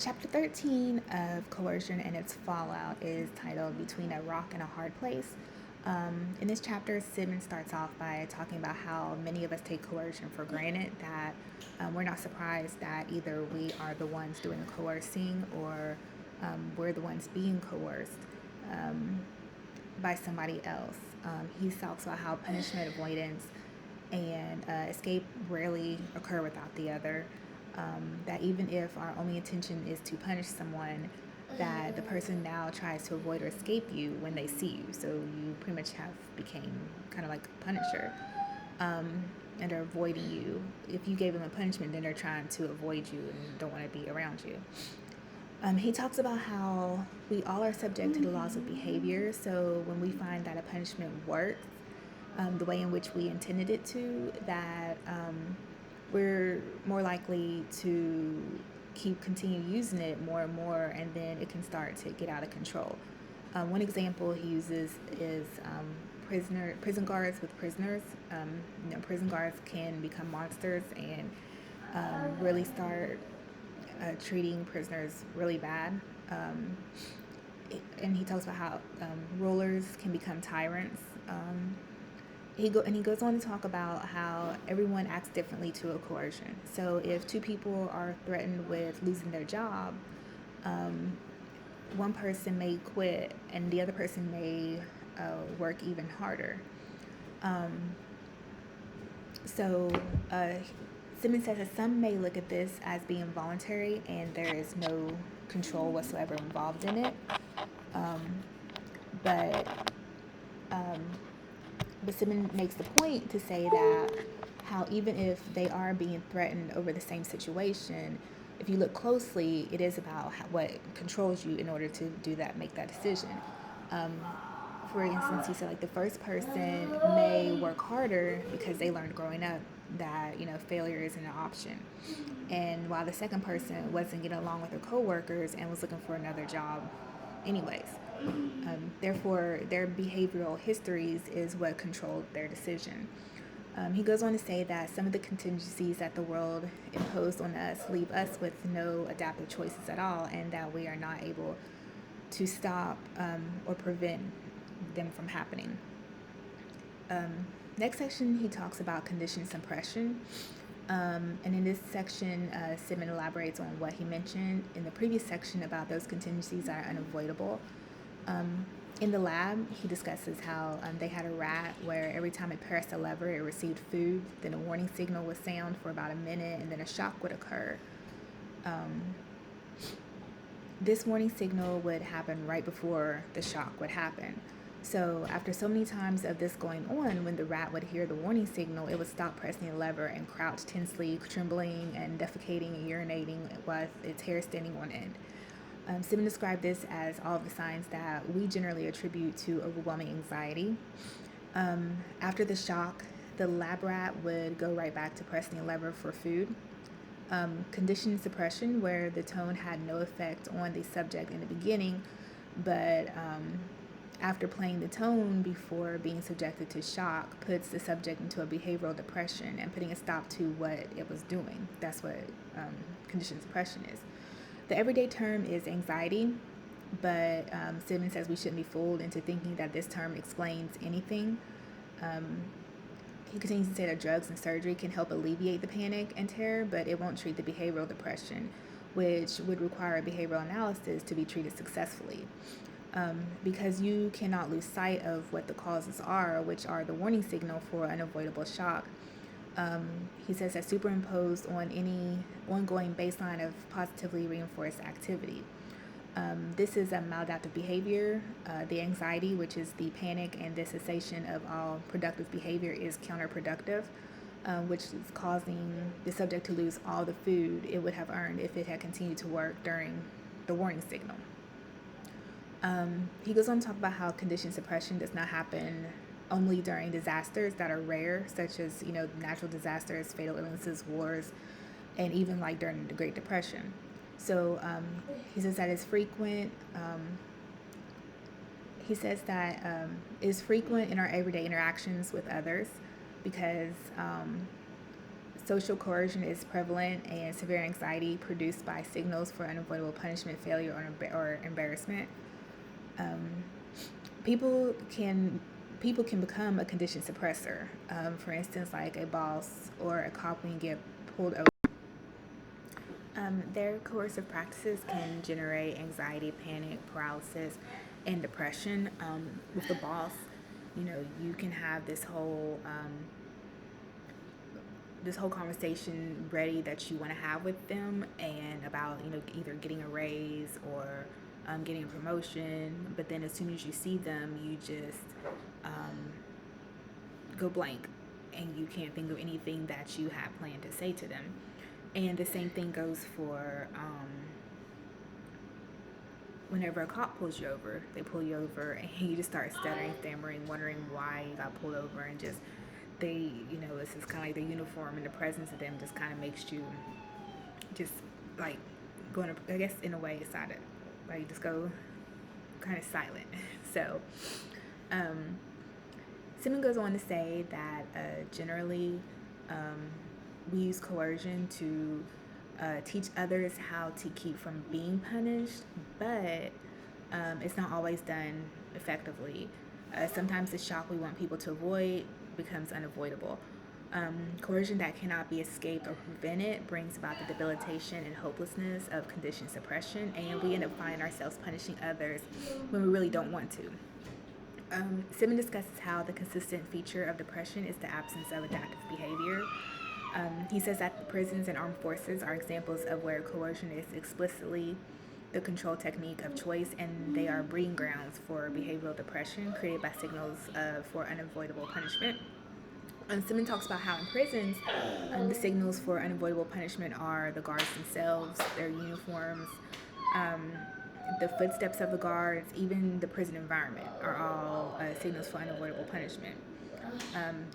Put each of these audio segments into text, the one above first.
Chapter 13 of Coercion and its Fallout is titled Between a Rock and a Hard Place. In this chapter, Simmons starts off by talking about how many of us take coercion for granted, that we're not surprised that either we are the ones doing the coercing or we're the ones being coerced um, by somebody else. He talks about how punishment avoidance and escape rarely occur without the other. That even if our only intention is to punish someone, that the person now tries to avoid or escape you when they see you. So you pretty much have became kind of like a punisher, um, and are avoiding you. If you gave them a punishment, then they're trying to avoid you and don't want to be around you. He talks about how we all are subject to the laws of behavior. So when we find that a punishment works, the way in which we intended it to, that we're more likely to continue using it more and more, and then it can start to get out of control. One example he uses is prison guards with prisoners. Prison guards can become monsters and really start treating prisoners really bad. Um, and he talks about how rulers can become tyrants. He goes on to talk about how everyone acts differently to a coercion. So if two people are threatened with losing their job, um, one person may quit and the other person may work even harder. Um, so Simmons says that some may look at this as being voluntary and there is no control whatsoever involved in it. Um, but um, But Simmons makes the point to say that how even if they are being threatened over the same situation, if you look closely, it is about what controls you in order to do that, make that decision. Um, for instance, he said like the first person may work harder because they learned growing up that failure isn't an option, and while the second person wasn't getting along with their coworkers and was looking for another job, anyways. Therefore, their behavioral histories is what controlled their decision. He goes on to say that some of the contingencies that the world imposed on us leave us with no adaptive choices at all, and that we are not able to stop or prevent them from happening. Next section, he talks about conditioned suppression. And in this section, Simon elaborates on what he mentioned in the previous section about those contingencies that are unavoidable. Um, in the lab, he discusses how they had a rat where every time it pressed a lever, it received food. Then a warning signal would sound for about a minute, and then a shock would occur. Um, this warning signal would happen right before the shock would happen. So, after so many times of this going on, when the rat would hear the warning signal, it would stop pressing the lever and crouch tensely, trembling and defecating and urinating with its hair standing on end. Simon described this as all of the signs that we generally attribute to overwhelming anxiety. After the shock, the lab rat would go right back to pressing the lever for food. Conditioned suppression, where the tone had no effect on the subject in the beginning, but after playing the tone before being subjected to shock, puts the subject into a behavioral depression and putting a stop to what it was doing. That's what conditioned suppression is. The everyday term is anxiety, but Simmons says we shouldn't be fooled into thinking that this term explains anything. Um, he continues to say that drugs and surgery can help alleviate the panic and terror, but it won't treat the behavioral depression, which would require a behavioral analysis to be treated successfully. Because you cannot lose sight of what the causes are, which are the warning signal for unavoidable shock. He says that superimposed on any ongoing baseline of positively reinforced activity. This is a maladaptive behavior. The anxiety, which is the panic and the cessation of all productive behavior, is counterproductive, which is causing the subject to lose all the food it would have earned if it had continued to work during the warning signal. He goes on to talk about how condition suppression does not happen only during disasters that are rare, such as natural disasters, fatal illnesses, wars, and even like during the Great Depression. So he says that it's frequent. He says that it's frequent in our everyday interactions with others because social coercion is prevalent and severe anxiety produced by signals for unavoidable punishment, failure, or embarrassment. Um, people can people can become a condition suppressor. For instance, like a boss or a cop when you get pulled over. Their coercive practices can generate anxiety, panic, paralysis, and depression. With the boss, you can have this whole conversation ready that you want to have with them, and about either getting a raise or getting a promotion. But then as soon as you see them, you just um, go blank, and you can't think of anything that you had planned to say to them. And the same thing goes for whenever a cop pulls you over. They pull you over and you just start stuttering, stammering, wondering why you got pulled over, and just it's just kind of like the uniform and the presence of them just kind of makes you just like going to, I guess in a way, silent, like just go kind of silent. So, Simon goes on to say that generally we use coercion to teach others how to keep from being punished, but it's not always done effectively. Sometimes the shock we want people to avoid becomes unavoidable. Coercion that cannot be escaped or prevented brings about the debilitation and hopelessness of conditioned suppression, and we end up finding ourselves punishing others when we really don't want to. Simon discusses how the consistent feature of depression is the absence of adaptive behavior. He says that the prisons and armed forces are examples of where coercion is explicitly the control technique of choice, and they are breeding grounds for behavioral depression created by signals for unavoidable punishment. Simon talks about how in prisons, the signals for unavoidable punishment are the guards themselves, their uniforms, the footsteps of the guards, even the prison environment are all signals for unavoidable punishment.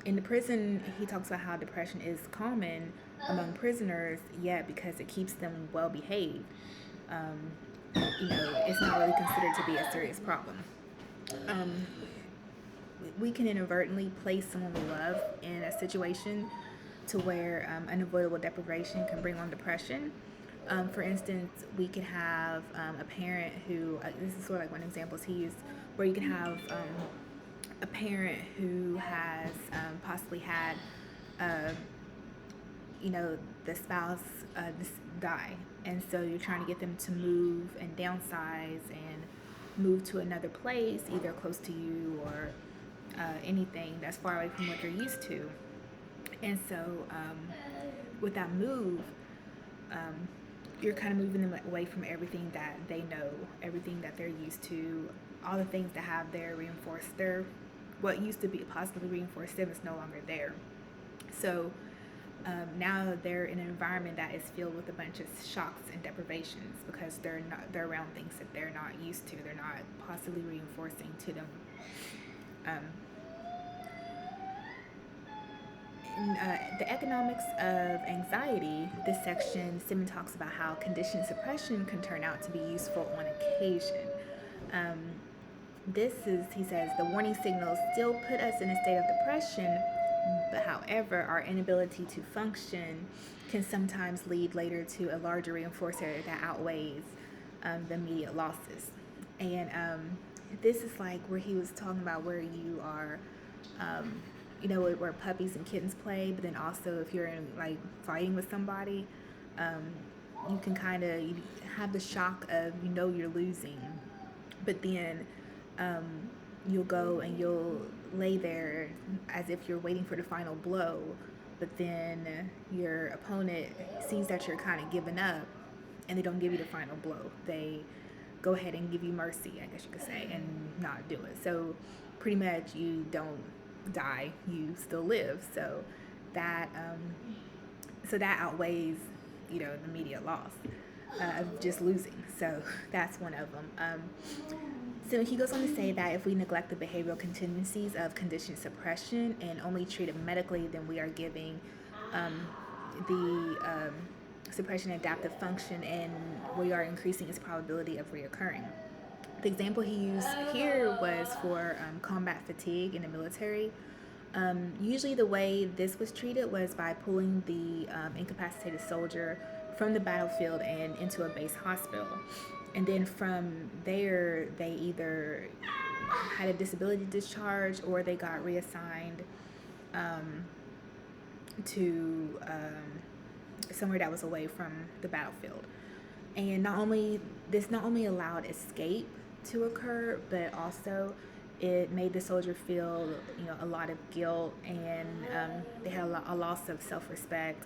In the prison, he talks about how depression is common among prisoners, yet because it keeps them well behaved, it's not really considered to be a serious problem. We can inadvertently place someone we love in a situation to where unavoidable deprivation can bring on depression. For instance, we could have a parent who, this is sort of like one example he used, where you can have a parent who has possibly had, the spouse die. And so you're trying to get them to move and downsize and move to another place, either close to you or anything that's far away from what you're used to. And so with that move, you're kind of moving them away from everything that they know, everything that they're used to, all the things that have what used to be positively reinforced them is no longer there. So now they're in an environment that is filled with a bunch of shocks and deprivations because they're around things that they're not used to. They're not positively reinforcing to them. In the economics of anxiety, this section, Simon talks about how conditioned suppression can turn out to be useful on occasion. He says, the warning signals still put us in a state of depression, but however, our inability to function can sometimes lead later to a larger reinforcer that outweighs the immediate losses. And this is like where he was talking about where you are, where puppies and kittens play, but then also if you're in like fighting with somebody, you can kind of have the shock of you're losing, but then you'll go and you'll lay there as if you're waiting for the final blow, but then your opponent sees that you're kind of giving up, and they don't give you the final blow. They go ahead and give you mercy, I guess you could say, and not do it. So pretty much you don't die, you still live. So that outweighs the immediate loss of just losing. So that's one of them. So he goes on to say that if we neglect the behavioral contingencies of conditioned suppression and only treat it medically, then we are giving the suppression adaptive function, and we are increasing its probability of reoccurring. The example he used here was for combat fatigue in the military. Usually, the way this was treated was by pulling the incapacitated soldier from the battlefield and into a base hospital. And then from there, they either had a disability discharge or they got reassigned um, to somewhere that was away from the battlefield. And not only allowed escape to occur, but also it made the soldier feel, a lot of guilt, and they had a loss of self-respect,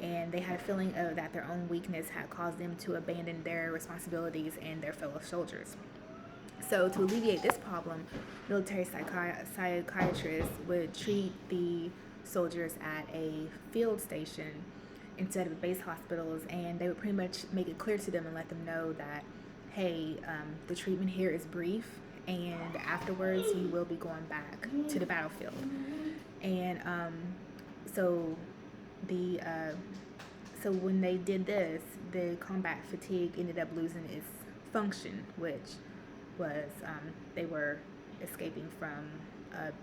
and they had a feeling of that their own weakness had caused them to abandon their responsibilities and their fellow soldiers. So to alleviate this problem, military psychiatrists would treat the soldiers at a field station instead of base hospitals, and they would pretty much make it clear to them and let them know that, hey, the treatment here is brief, and afterwards you will be going back to the battlefield. And so the so when they did this, the combat fatigue ended up losing its function, which was they were escaping from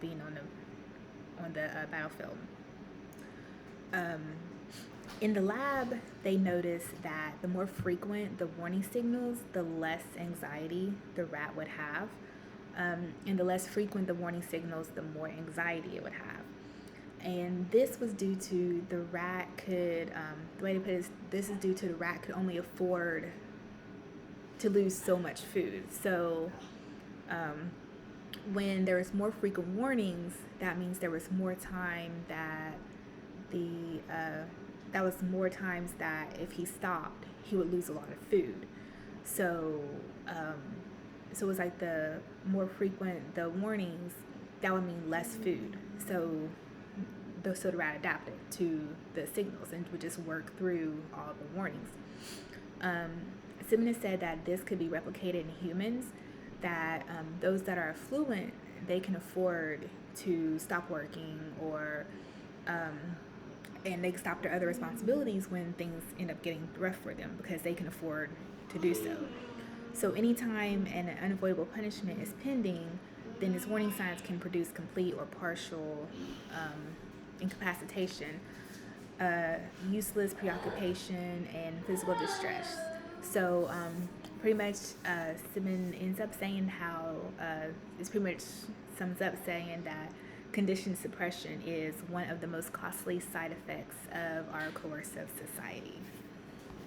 being on the battlefield. In the lab, they noticed that the more frequent the warning signals, the less anxiety the rat would have. And the less frequent the warning signals, the more anxiety it would have. And this was due to the rat could, the way to put it is, this is due to the rat could only afford to lose so much food. So when there was more frequent warnings, that means there was more time that that was more times that if he stopped, he would lose a lot of food. So so it was like the more frequent the warnings, that would mean less food. So the rat adapted to the signals and would just work through all the warnings. Simmons said that this could be replicated in humans, that those that are affluent, they can afford to stop working, or and they can stop their other responsibilities when things end up getting rough for them because they can afford to do so. So anytime an unavoidable punishment is pending, then its warning signs can produce complete or partial incapacitation, useless preoccupation, and physical distress. So pretty much Simon ends up saying how it's pretty much sums up saying that condition suppression is one of the most costly side effects of our coercive society.